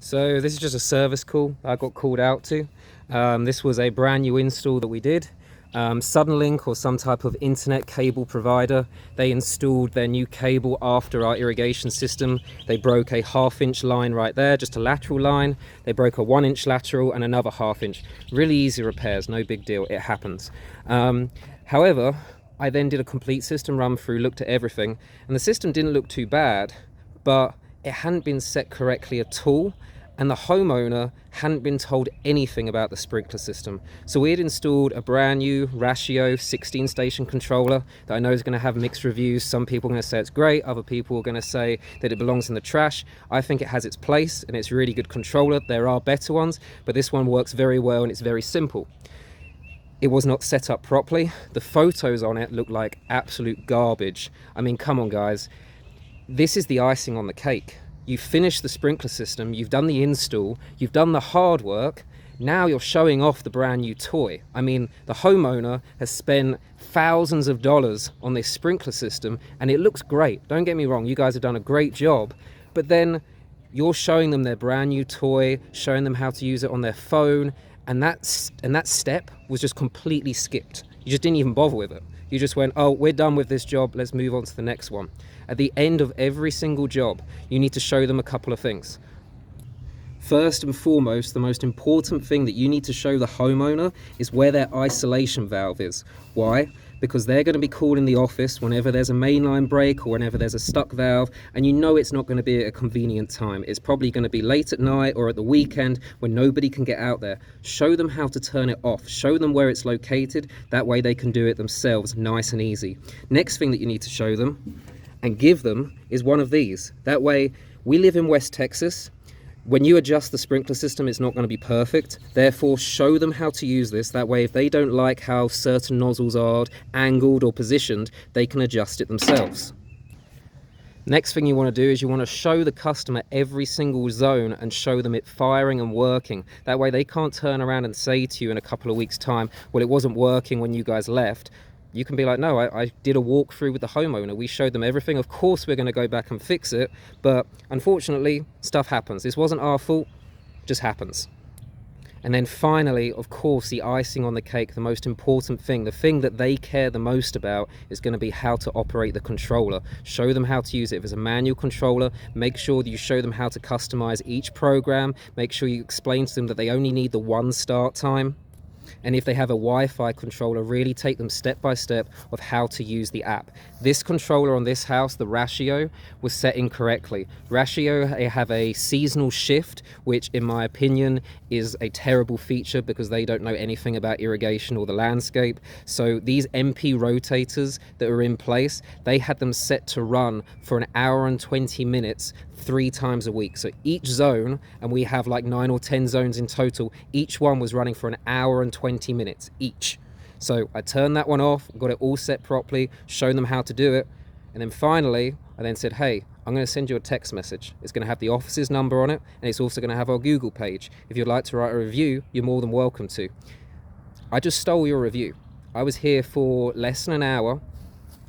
So this is just a service call I got called out to. This was a brand new install that we did. Suddenlink, or some type of internet cable provider, they installed their new cable after our irrigation system. They broke a 1/2 inch line right there, just a lateral line. They broke a 1 inch lateral and another 1/2 inch. Really easy repairs, no big deal, it happens. However, I then did a complete system run through, looked at everything, and the system didn't look too bad, but it hadn't been set correctly at all, and the homeowner hadn't been told anything about the sprinkler system. So we had installed a brand new Ratio 16 station controller that I know is going to have mixed reviews. Some people are going to say it's great, other people are going to say that it belongs in the trash. I think it has its place and it's a really good controller. There are better ones, but this one works very well and it's very simple. It was not set up properly. The photos on it look like absolute garbage. I mean, come on guys, this is the icing on the cake. You've finished the sprinkler system, you've done the install, you've done the hard work, now you're showing off the brand new toy. I mean, the homeowner has spent thousands of dollars on this sprinkler system and it looks great. Don't get me wrong, you guys have done a great job, but then you're showing them their brand new toy, showing them how to use it on their phone, and that step was just completely skipped. You just didn't even bother with it. You just went, oh, we're done with this job, let's move on to the next one. At the end of every single job, you need to show them a couple of things. First and foremost, the most important thing that you need to show the homeowner is where their isolation valve is. Why? Because they're going to be called in the office whenever there's a mainline break or whenever there's a stuck valve, and you know it's not going to be at a convenient time. It's probably going to be late at night or at the weekend when nobody can get out there. Show them how to turn it off. Show them where it's located. That way they can do it themselves, nice and easy. Next thing that you need to show them and give them is one of these. That way, we live in West Texas. When you adjust the sprinkler system, it's not going to be perfect. Therefore, show them how to use this. That way, if they don't like how certain nozzles are angled or positioned, they can adjust it themselves. Next thing you want to do is you want to show the customer every single zone and show them it firing and working. That way, they can't turn around and say to you in a couple of weeks' time, well, it wasn't working when you guys left. You can be like, no, I did a walkthrough with the homeowner. We showed them everything. Of course, we're going to go back and fix it. But unfortunately, stuff happens. This wasn't our fault, just happens. And then finally, of course, the icing on the cake, the most important thing, the thing that they care the most about is going to be how to operate the controller. Show them how to use it. If it's a manual controller, make sure that you show them how to customize each program. Make sure you explain to them that they only need the one start time. And if they have a Wi-Fi controller, really take them step by step of how to use the app. This controller on this house, the Ratio, was set incorrectly. Ratio have a seasonal shift, which in my opinion is a terrible feature because they don't know anything about irrigation or the landscape. So these MP rotators that are in place, they had them set to run for 1 hour and 20 minutes 3 times a week. So each zone, and we have like 9 or 10 zones in total, each one was running for 1 hour and 20 minutes each. So I turned that one off, got it all set properly, shown them how to do it, and then finally I then said, hey, I'm going to send you a text message. It's going to have the office's number on it, and it's also going to have our Google page. If you'd like to write a review, you're more than welcome to. I just stole your review. I was here for less than 1 hour.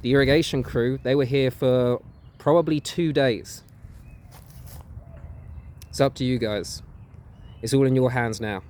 The irrigation crew, they were here for probably 2 days. It's up to you guys. It's all in your hands now.